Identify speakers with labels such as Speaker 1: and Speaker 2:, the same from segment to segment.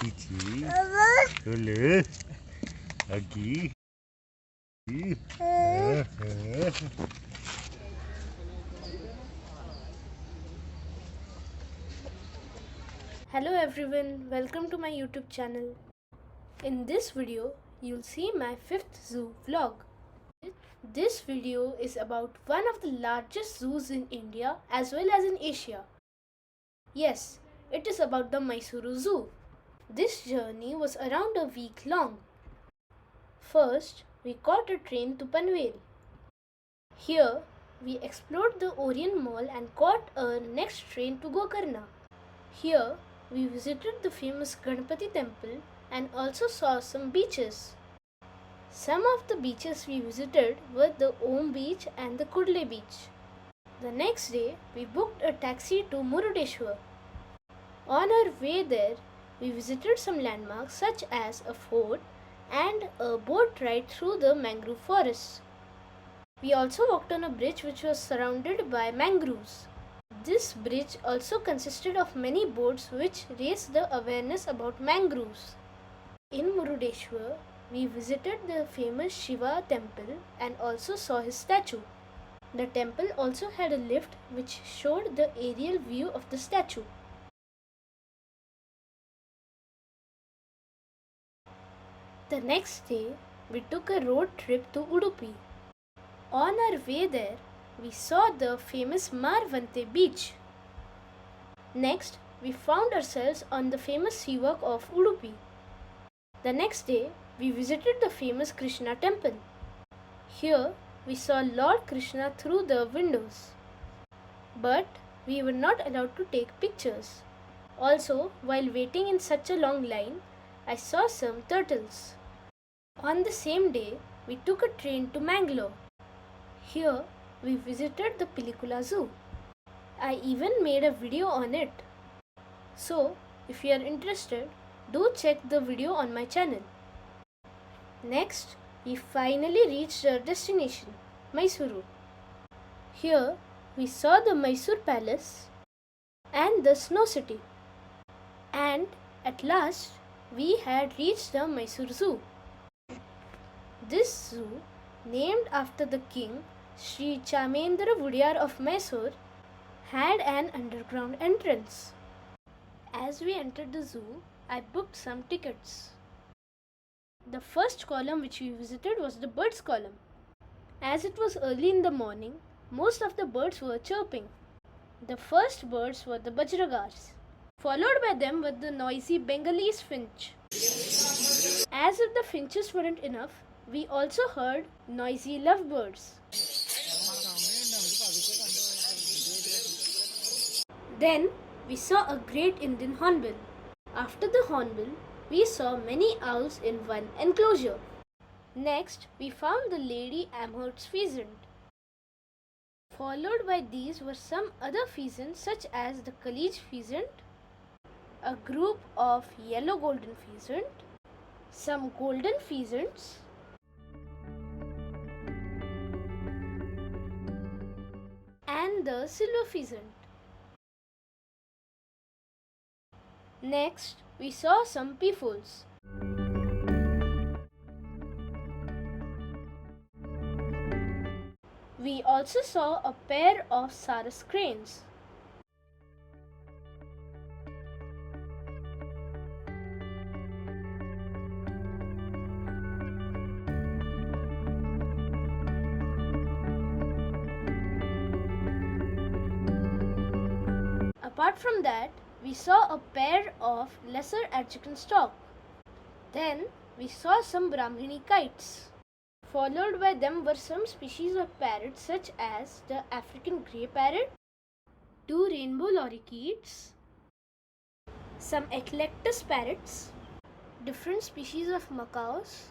Speaker 1: Cici. Hulu. Lagi.
Speaker 2: Hello everyone, welcome to my YouTube channel. In this video, you'll see my 5th zoo vlog. This video is about one of the largest zoos in India as well as in Asia. Yes, it is about the Mysuru Zoo. This journey was around a week long. First, we caught a train to Panvel. Here, we explored the Orient Mall and caught a next train to Gokarna. Here, we visited the famous Ganpati temple and also saw some beaches. Some of the beaches we visited were the Om beach and the Kudle beach. The next day, we booked a taxi to Murudeshwar. On our way there, we visited some landmarks such as a fort and a boat ride through the mangrove forest. We also walked on a bridge which was surrounded by mangroves. This bridge also consisted of many boats which raised the awareness about mangroves. In Murudeshwar, we visited the famous Shiva temple and also saw his statue. The temple also had a lift which showed the aerial view of the statue. The next day, we took a road trip to Udupi. On our way there, we saw the famous Marvante beach. Next, we found ourselves on the famous sea walk of Udupi. The next day, we visited the famous Krishna temple. Here, we saw Lord Krishna through the windows. But we were not allowed to take pictures. Also, while waiting in such a long line, I saw some turtles. On the same day, we took a train to Mangalore. Here, we visited the Pilikula Zoo. I even made a video on it. So, if you are interested, do check the video on my channel. Next, we finally reached our destination, Mysuru. Here, we saw the Mysore Palace and the Snow City. And at last, we had reached the Mysore Zoo. This zoo, named after the king Sri Chamendra Vudiyar of Mysore, had an underground entrance. As we entered the zoo, I booked some tickets. The first column which we visited was the birds column. As it was early in the morning, most of the birds were chirping. The first birds were the bajragars. Followed by them were the noisy Bengalese finch. As if the finches weren't enough, we also heard noisy lovebirds. Then we saw a great Indian hornbill. After the hornbill, we saw many owls in one enclosure. Next, we found the lady Amherst pheasant. Followed by these were some other pheasants such as the Kalige pheasant, a group of yellow golden pheasant, some golden pheasants, and the silver pheasant. Next, we saw some peafoals. We also saw a pair of sarus cranes. Apart from that, we saw a pair of lesser African stork. Then we saw some Brahmini kites. Followed by them were some species of parrots such as the African grey parrot, two rainbow lorikeets, some eclectus parrots, different species of macaws,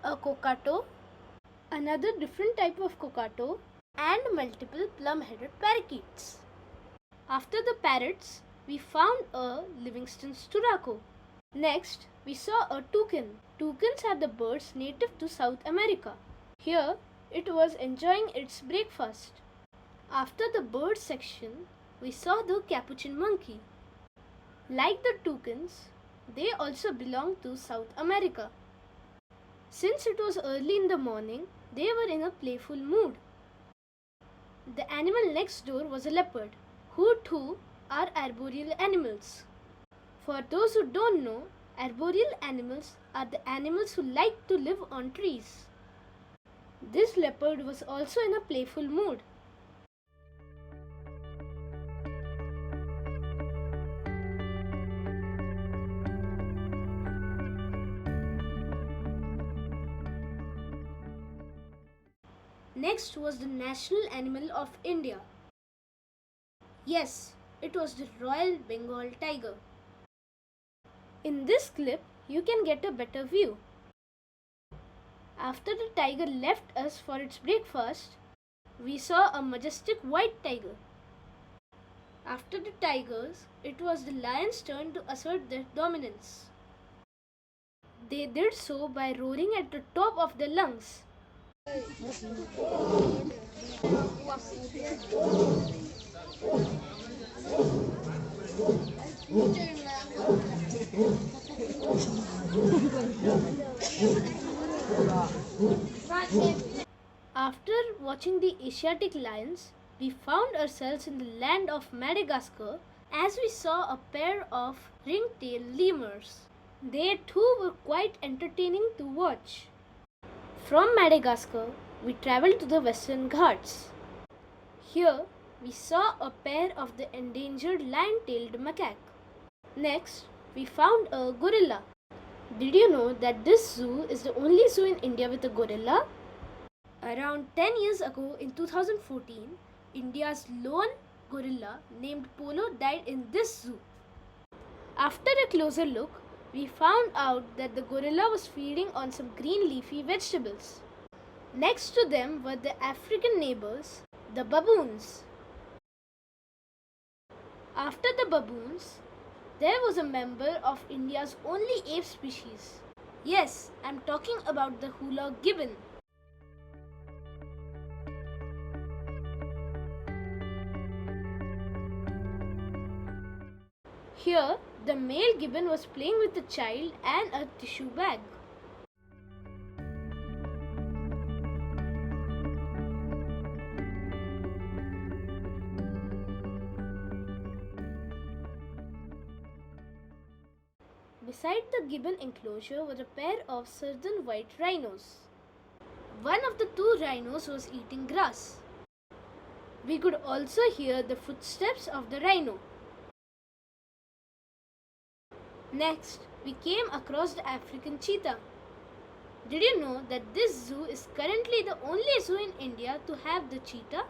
Speaker 2: a cockatoo, another different type of cockatoo, and multiple plum-headed parakeets. After the parrots, we found a Livingstone's turaco. Next, we saw a toucan. Toucans are the birds native to South America. Here, it was enjoying its breakfast. After the bird section, we saw the capuchin monkey. Like the toucans, they also belong to South America. Since it was early in the morning, they were in a playful mood. The animal next door was a leopard, who too are arboreal animals. For those who don't know, arboreal animals are the animals who like to live on trees. This leopard was also in a playful mood. Next was the national animal of India. Yes, it was the Royal Bengal tiger. In this clip, you can get a better view. After the tiger left us for its breakfast, we saw a majestic white tiger. After the tigers, it was the lion's turn to assert their dominance. They did so by roaring at the top of their lungs. After watching the Asiatic lions, we found ourselves in the land of Madagascar as we saw a pair of ring-tailed lemurs. They too were quite entertaining to watch. From Madagascar, we travelled to the Western Ghats. Here, we saw a pair of the endangered lion-tailed macaque. Next, we found a gorilla. Did you know that this zoo is the only zoo in India with a gorilla? Around 10 years ago in 2014, India's lone gorilla named Polo died in this zoo. After a closer look, we found out that the gorilla was feeding on some green leafy vegetables. Next to them were the African neighbors, the baboons. After the baboons, there was a member of India's only ape species. Yes, I'm talking about the hula gibbon. Here, the male gibbon was playing with a child and a tissue bag. Beside the gibbon enclosure were a pair of southern white rhinos. One of the two rhinos was eating grass. We could also hear the footsteps of the rhino. Next, we came across the African cheetah. Did you know that this zoo is currently the only zoo in India to have the cheetah?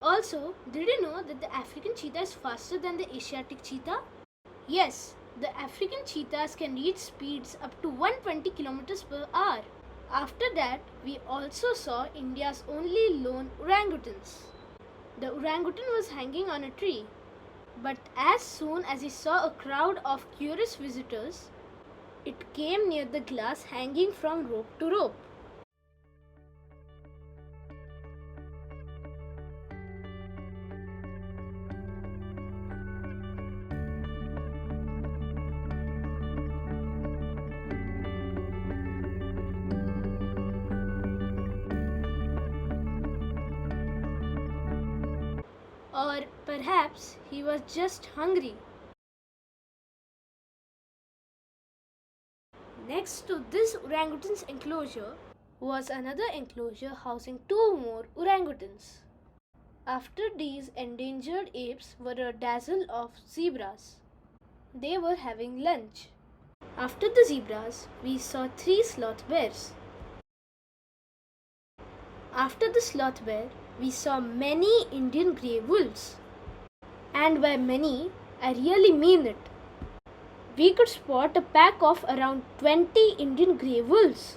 Speaker 2: Also, did you know that the African cheetah is faster than the Asiatic cheetah? Yes, the African cheetahs can reach speeds up to 120 km per hour. After that, we also saw India's only lone orangutans. The orangutan was hanging on a tree. But as soon as he saw a crowd of curious visitors, it came near the glass hanging from rope to rope. Or perhaps he was just hungry. Next to this orangutan's enclosure was another enclosure housing two more orangutans. After these endangered apes were a dazzle of zebras. They were having lunch. After the zebras, we saw three sloth bears. After the sloth bear, we saw many Indian grey wolves. And by many, I really mean it. We could spot a pack of around 20 Indian grey wolves.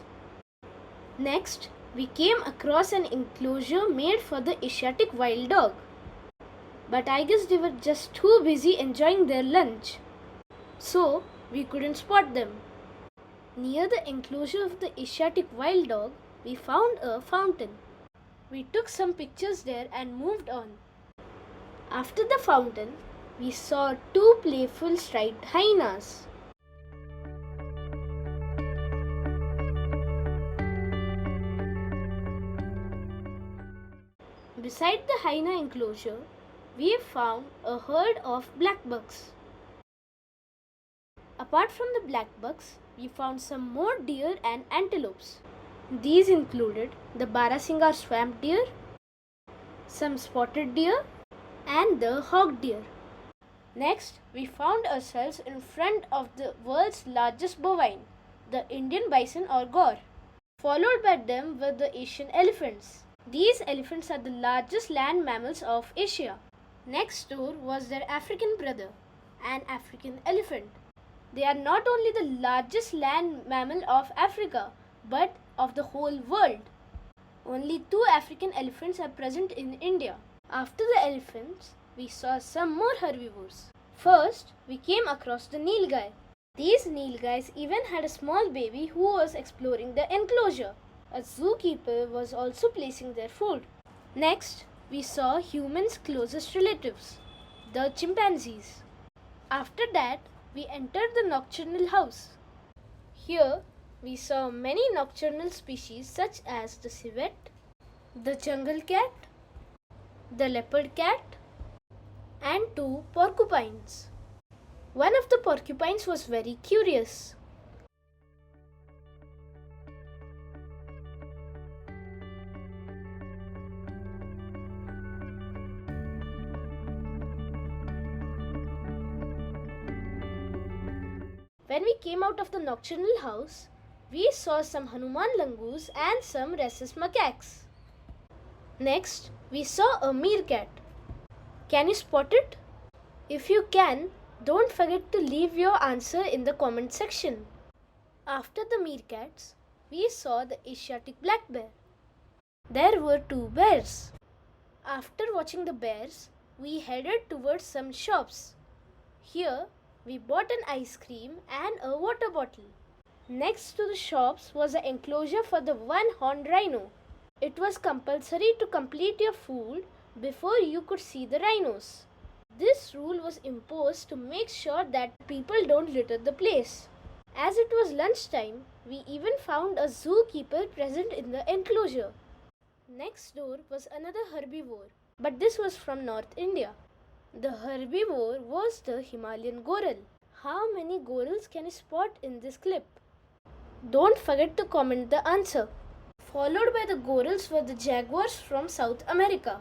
Speaker 2: Next, we came across an enclosure made for the Asiatic wild dog. But I guess they were just too busy enjoying their lunch. So, we couldn't spot them. Near the enclosure of the Asiatic wild dog, we found a fountain. We took some pictures there and moved on. After the fountain, we saw two playful striped hyenas. Beside the hyena enclosure, we found a herd of blackbucks. Apart from the blackbucks, we found some more deer and antelopes. These included the Barasingar swamp deer, some spotted deer, and the hog deer. Next, we found ourselves in front of the world's largest bovine, the Indian bison or gaur. Followed by them were the Asian elephants. These elephants are the largest land mammals of Asia. Next door was their African brother, an African elephant. They are not only the largest land mammal of Africa, but of the whole world. Only 2 African elephants are present in India. After the elephants, we saw some more herbivores. First, we came across the nilgai. These nilgais even had a small baby who was exploring the enclosure. A zookeeper was also placing their food. Next, we saw humans' closest relatives, the chimpanzees. After that, we entered the nocturnal house. Here, we saw many nocturnal species such as the civet, the jungle cat, the leopard cat, and 2 porcupines. One of the porcupines was very curious. When we came out of the nocturnal house, we saw some Hanuman langurs and some rhesus macaques. Next, we saw a meerkat. Can you spot it? If you can, don't forget to leave your answer in the comment section. After the meerkats, we saw the Asiatic black bear. There were 2 bears. After watching the bears, we headed towards some shops. Here, we bought an ice cream and a water bottle. Next to the shops was an enclosure for the one-horned rhino. It was compulsory to complete your food before you could see the rhinos. This rule was imposed to make sure that people don't litter the place. As it was lunchtime, we even found a zookeeper present in the enclosure. Next door was another herbivore, but this was from North India. The herbivore was the Himalayan goral. How many gorals can you spot in this clip? Don't forget to comment the answer. Followed by the gorals were the jaguars from South America.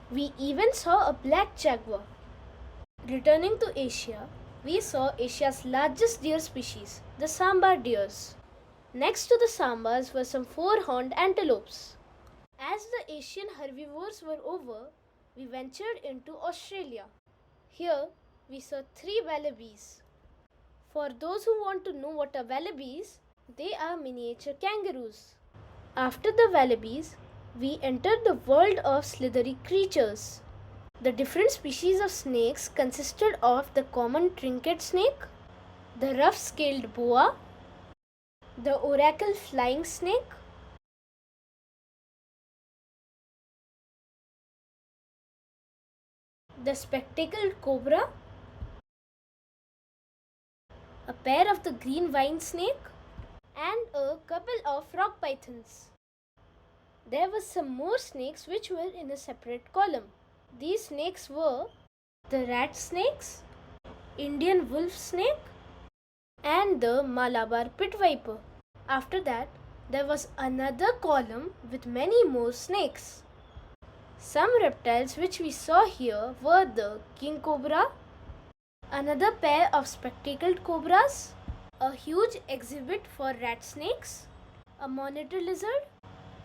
Speaker 2: We even saw a black jaguar. Returning to Asia, we saw Asia's largest deer species, the sambar deers. Next to the sambars were some 4-horned antelopes. As the Asian herbivores were over, we ventured into Australia. Here, we saw 3 wallabies. For those who want to know what are wallabies, they are miniature kangaroos. After the wallabies, we entered the world of slithery creatures. The different species of snakes consisted of the common trinket snake, the rough-scaled boa, the oracle flying snake, the spectacled cobra, a pair of the green vine snake, and a couple of rock pythons. There were some more snakes which were in a separate column. These snakes were the rat snakes, Indian wolf snake, and the Malabar pit viper. After that, there was another column with many more snakes. Some reptiles which we saw here were the king cobra, another pair of spectacled cobras, a huge exhibit for rat snakes, a monitor lizard,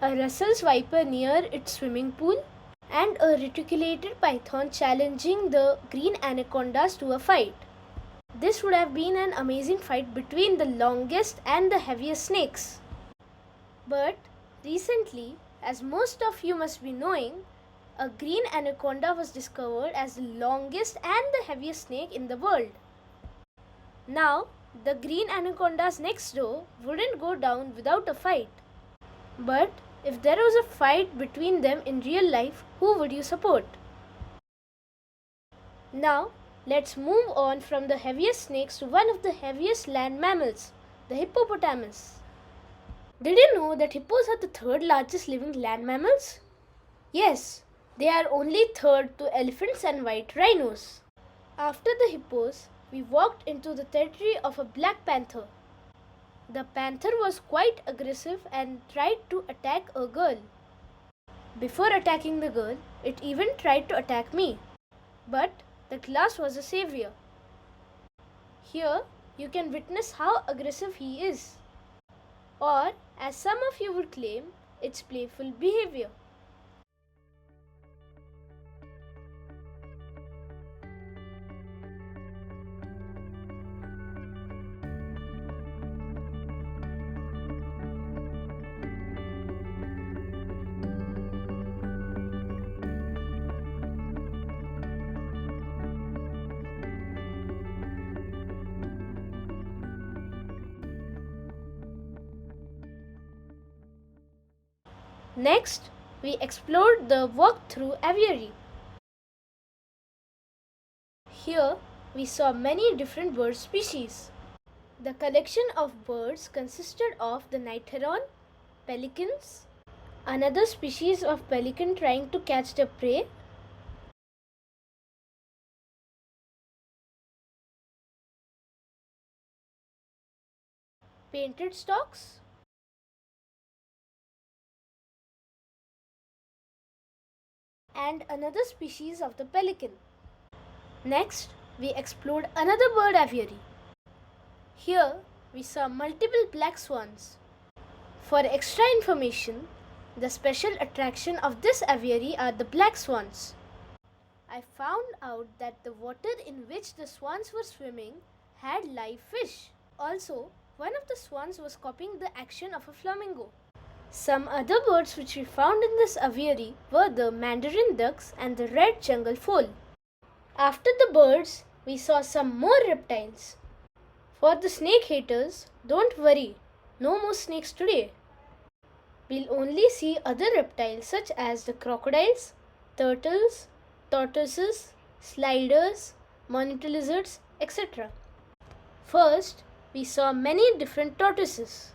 Speaker 2: a Russell's viper near its swimming pool, and a reticulated python challenging the green anacondas to a fight. This would have been an amazing fight between the longest and the heaviest snakes. But recently, as most of you must be knowing, a green anaconda was discovered as the longest and the heaviest snake in the world. Now, the green anacondas next door wouldn't go down without a fight. But if there was a fight between them in real life, who would you support? Now, let's move on from the heaviest snakes to one of the heaviest land mammals, the hippopotamus. Did you know that hippos are the third largest living land mammals? Yes, they are only third to elephants and white rhinos. After the hippos, we walked into the territory of a black panther. The panther was quite aggressive and tried to attack a girl. Before attacking the girl, it even tried to attack me. But the glass was a savior. Here, you can witness how aggressive he is. Or, as some of you would claim, it's playful behavior. Next, we explored the walk-through aviary. Here, we saw many different bird species. The collection of birds consisted of the night heron, pelicans, another species of pelican trying to catch their prey, painted storks, and another species of the pelican. Next, we explored another bird aviary. Here, we saw multiple black swans. For extra information, the special attraction of this aviary are the black swans. I found out that the water in which the swans were swimming had live fish. Also, one of the swans was copying the action of a flamingo. Some other birds which we found in this aviary were the mandarin ducks and the red jungle fowl. After the birds, we saw some more reptiles. For the snake haters, don't worry, no more snakes today. We'll only see other reptiles such as the crocodiles, turtles, tortoises, sliders, monitor lizards, etc. First, we saw many different tortoises.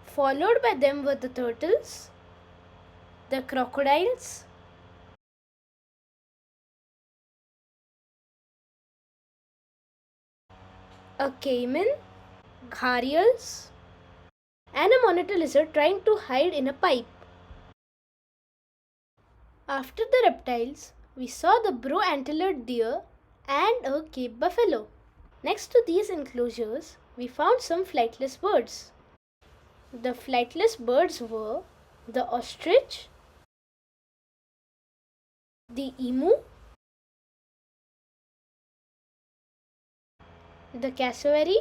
Speaker 2: Followed by them were the turtles, the crocodiles, a caiman, gharials, and a monitor lizard trying to hide in a pipe. After the reptiles, we saw the brow-antlered deer and a Cape buffalo. Next to these enclosures, we found some flightless birds. The flightless birds were the ostrich, the emu, the cassowary,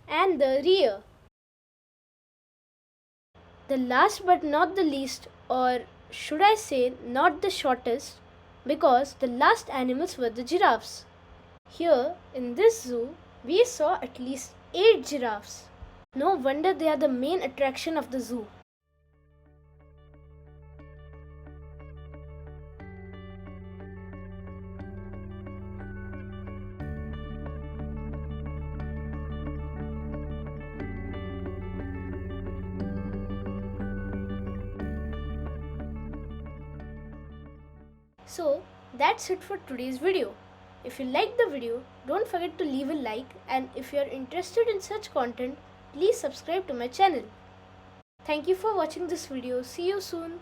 Speaker 2: and the rhea. The last but not the least, or should I say not the shortest, because the last animals were the giraffes. Here in this zoo, we saw at least 8 giraffes. No wonder they are the main attraction of the zoo. So that's it for today's video. If you liked the video, don't forget to leave a like, and if you are interested in such content, please subscribe to my channel. Thank you for watching this video. See you soon.